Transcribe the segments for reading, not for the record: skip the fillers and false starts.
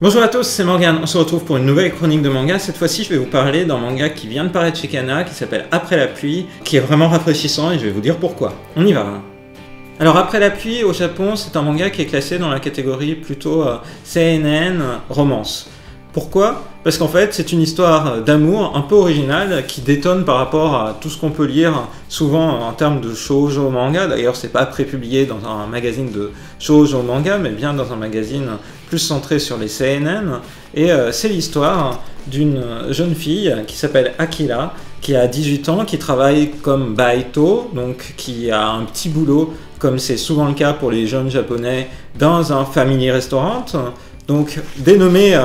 Bonjour à tous, c'est Morgane, on se retrouve pour une nouvelle chronique de manga. Cette fois-ci, je vais vous parler d'un manga qui vient de paraître chez Kana, qui s'appelle Après la pluie, qui est vraiment rafraîchissant et je vais vous dire pourquoi. On y va. Alors Après la pluie, au Japon, c'est un manga qui est classé dans la catégorie plutôt seinen, romance. Pourquoi? Parce qu'en fait, c'est une histoire d'amour un peu originale qui détonne par rapport à tout ce qu'on peut lire souvent en termes de shoujo manga. D'ailleurs, c'est pas prépublié dans un magazine de shoujo manga, mais bien dans un magazine plus centré sur les seinen. Et c'est l'histoire d'une jeune fille qui s'appelle Akira, qui a 18 ans, qui travaille comme baito, donc qui a un petit boulot, comme c'est souvent le cas pour les jeunes japonais, dans un family restaurant. Donc dénommé...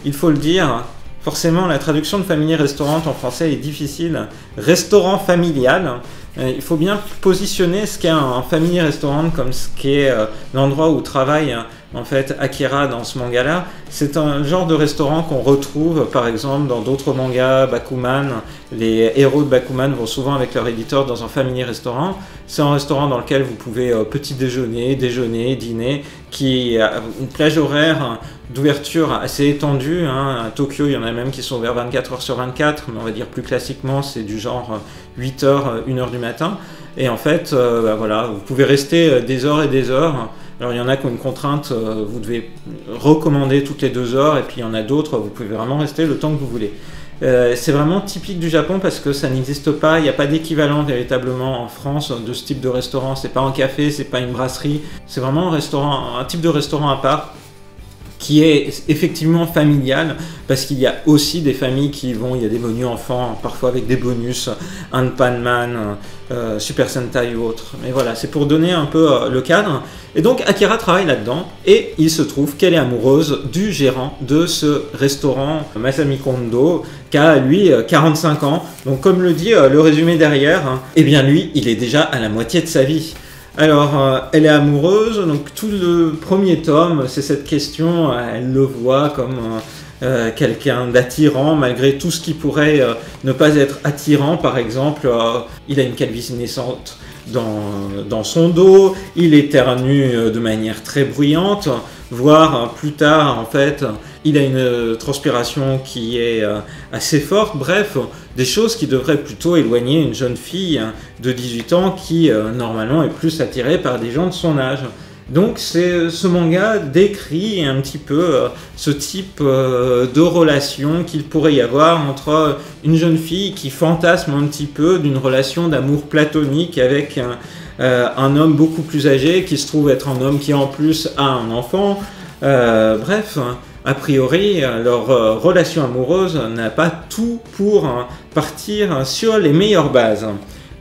il faut le dire, forcément la traduction de family restaurant en français est difficile. Restaurant familial, il faut bien positionner ce qu'est un family restaurant comme ce qu'est l'endroit où travaille en fait Akira dans ce manga-là. C'est un genre de restaurant qu'on retrouve par exemple dans d'autres mangas, Bakuman. Les héros de Bakuman vont souvent avec leur éditeur dans un family restaurant. C'est un restaurant dans lequel vous pouvez petit déjeuner, dîner, qui a une plage horaire d'ouverture assez étendue. À Tokyo, il y en a même qui sont ouverts 24 heures sur 24, mais on va dire plus classiquement, c'est du genre 8 heures, 1 heure du matin. Et en fait, voilà, vous pouvez rester des heures et des heures. Alors il y en a qui ont une contrainte, vous devez recommander toutes les 2 heures, et puis il y en a d'autres, vous pouvez vraiment rester le temps que vous voulez. C'est vraiment typique du Japon parce que ça n'existe pas, il n'y a pas d'équivalent véritablement en France de ce type de restaurant. C'est pas un café, c'est pas une brasserie, c'est vraiment un type de restaurant à part qui est effectivement familial, parce qu'il y a aussi des familles qui vont, il y a des menus enfants, parfois avec des bonus, Anpanman, Super Sentai ou autre. Mais voilà, c'est pour donner un peu le cadre. Et donc Akira travaille là-dedans, et il se trouve qu'elle est amoureuse du gérant de ce restaurant, Masami Kondo, qui a lui 45 ans. Donc comme le dit le résumé derrière, eh bien lui, il est déjà à la moitié de sa vie. Alors, elle est amoureuse, donc tout le premier tome, c'est cette question, elle le voit comme quelqu'un d'attirant, malgré tout ce qui pourrait ne pas être attirant. Par exemple, il a une calvitie naissante dans son dos, il éternue de manière très bruyante, voire plus tard, en fait, il a une transpiration qui est assez forte. Bref, des choses qui devraient plutôt éloigner une jeune fille de 18 ans qui, normalement, est plus attirée par des gens de son âge. Donc, ce manga décrit un petit peu ce type de relation qu'il pourrait y avoir entre une jeune fille qui fantasme un petit peu d'une relation d'amour platonique avec un homme beaucoup plus âgé qui se trouve être un homme qui en plus a un enfant. Bref, a priori, leur relation amoureuse n'a pas tout pour partir sur les meilleures bases.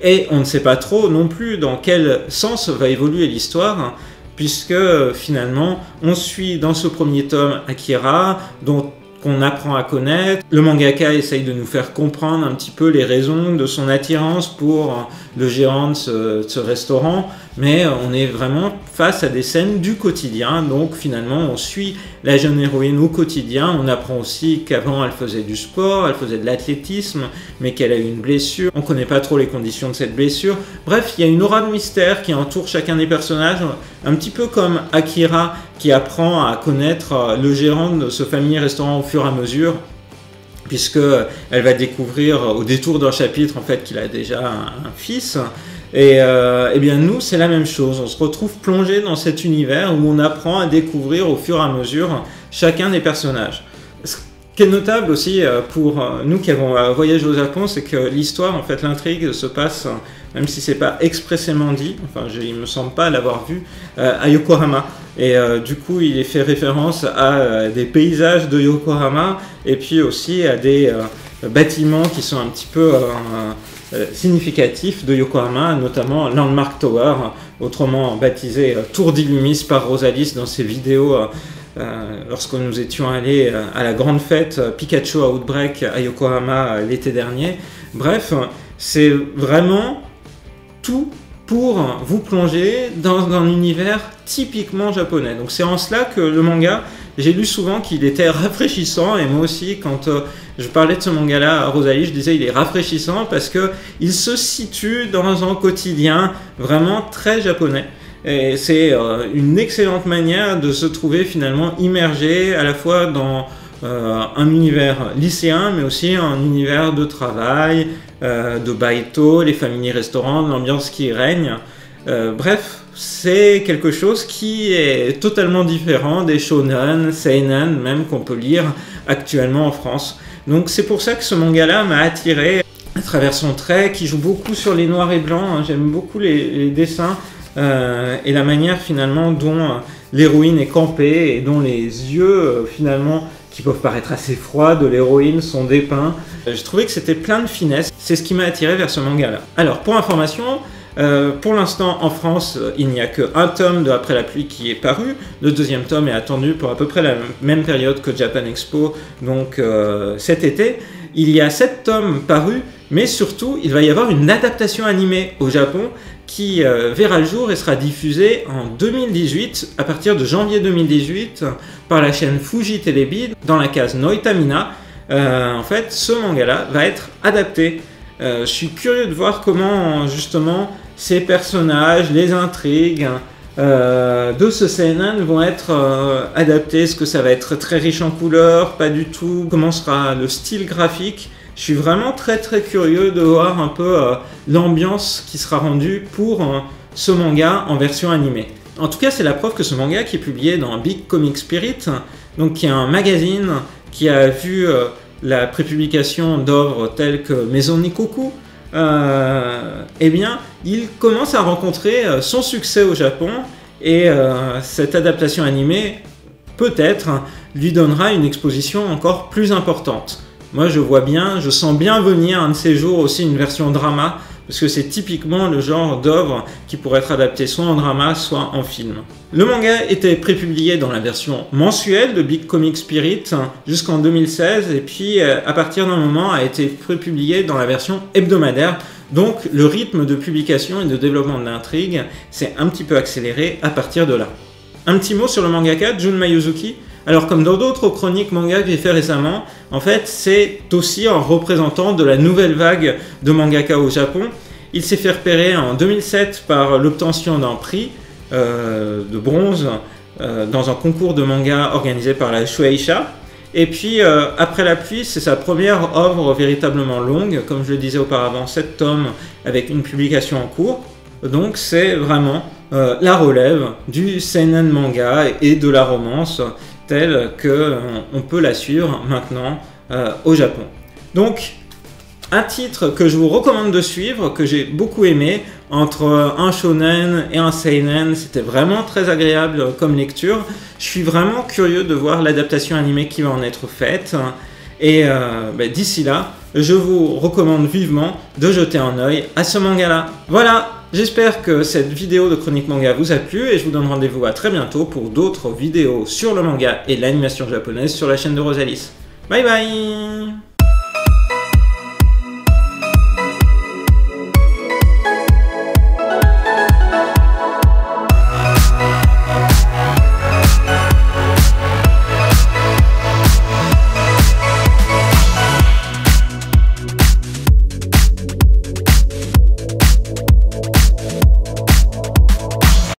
Et on ne sait pas trop non plus dans quel sens va évoluer l'histoire, puisque finalement, on suit dans ce premier tome Akira, dont qu'on apprend à connaître. Le mangaka essaye de nous faire comprendre un petit peu les raisons de son attirance pour le gérant de ce restaurant, mais on est vraiment face à des scènes du quotidien. Donc finalement, on suit la jeune héroïne au quotidien. On apprend aussi qu'avant, elle faisait du sport, elle faisait de l'athlétisme, mais qu'elle a eu une blessure. On ne connaît pas trop les conditions de cette blessure. Bref, il y a une aura de mystère qui entoure chacun des personnages, un petit peu comme Akira qui apprend à connaître le gérant de ce family restaurant au fur et à mesure, puisque elle va découvrir au détour d'un chapitre en fait qu'il a déjà un fils. Et bien nous, c'est la même chose. On se retrouve plongé dans cet univers où on apprend à découvrir au fur et à mesure chacun des personnages. Ce qui est notable aussi pour nous qui avons voyagé au Japon, c'est que l'histoire, en fait, l'intrigue se passe, même si c'est pas expressément dit, enfin, il me semble pas l'avoir vu, à Yokohama. Et du coup, il est fait référence à des paysages de Yokohama, et puis aussi à des bâtiments qui sont un petit peu significatifs de Yokohama, notamment Landmark Tower, autrement baptisé Tour d'Illumis par Rosalis dans ses vidéos lorsque nous étions allés à la grande fête Pikachu Outbreak à Yokohama l'été dernier. Bref, c'est vraiment tout pour vous plonger dans un univers typiquement japonais. Donc c'est en cela que le manga, j'ai lu souvent qu'il était rafraîchissant, et moi aussi quand je parlais de ce manga-là à Rosalie, je disais il est rafraîchissant parce qu'il se situe dans un quotidien vraiment très japonais. Et c'est une excellente manière de se trouver finalement immergé à la fois dans un univers lycéen, mais aussi un univers de travail, de baito, les familles restaurants, l'ambiance qui règne. Bref, c'est quelque chose qui est totalement différent des shonen, seinen, même qu'on peut lire actuellement en France. Donc c'est pour ça que ce manga-là m'a attiré à travers son trait, qui joue beaucoup sur les noirs et blancs. J'aime beaucoup les dessins et la manière finalement dont l'héroïne est campée et dont les yeux finalement qui peuvent paraître assez froids de l'héroïne sont dépeints. Je trouvais que c'était plein de finesse. C'est ce qui m'a attiré vers ce manga-là. Alors pour information, pour l'instant en France, il n'y a qu'un tome de Après la pluie qui est paru. Le deuxième tome est attendu pour à peu près la même période que Japan Expo, donc cet été. Il y a 7 tomes parus, mais surtout il va y avoir une adaptation animée au Japon qui verra le jour et sera diffusée en 2018, à partir de janvier 2018, par la chaîne Fuji Television, dans la case Noitamina. En fait, ce manga-là va être adapté. Je suis curieux de voir comment justement ces personnages, les intrigues de ce seinen vont être adaptés. Est-ce que ça va être très riche en couleurs? Pas du tout. Comment sera le style graphique? Je suis vraiment très curieux de voir un peu l'ambiance qui sera rendue pour ce manga en version animée. En tout cas, c'est la preuve que ce manga, qui est publié dans Big Comic Spirit, donc qui est un magazine qui a vu la prépublication d'œuvres telles que Maison Nikoku, eh bien, il commence à rencontrer son succès au Japon, et cette adaptation animée, peut-être, lui donnera une exposition encore plus importante. Moi, je sens bien venir un de ces jours aussi une version drama, parce que c'est typiquement le genre d'œuvre qui pourrait être adapté soit en drama, soit en film. Le manga était prépublié dans la version mensuelle de Big Comic Spirit jusqu'en 2016, et puis à partir d'un moment a été prépublié dans la version hebdomadaire. Donc le rythme de publication et de développement de l'intrigue s'est un petit peu accéléré à partir de là. Un petit mot sur le mangaka Jun Mayuzuki. Alors comme dans d'autres chroniques manga que j'ai fait récemment, en fait c'est aussi un représentant de la nouvelle vague de mangaka au Japon. Il s'est fait repérer en 2007 par l'obtention d'un prix de bronze dans un concours de manga organisé par la Shueisha. Et puis Après la pluie, c'est sa première œuvre véritablement longue, comme je le disais auparavant, 7 tomes avec une publication en cours. Donc c'est vraiment la relève du seinen manga et de la romance telle qu'on peut la suivre maintenant au Japon. Donc, un titre que je vous recommande de suivre, que j'ai beaucoup aimé, entre un shonen et un seinen, c'était vraiment très agréable comme lecture. Je suis vraiment curieux de voir l'adaptation animée qui va en être faite. Et d'ici là, je vous recommande vivement de jeter un œil à ce manga-là. Voilà! J'espère que cette vidéo de chronique manga vous a plu, et je vous donne rendez-vous à très bientôt pour d'autres vidéos sur le manga et l'animation japonaise sur la chaîne de Rosalis. Bye bye!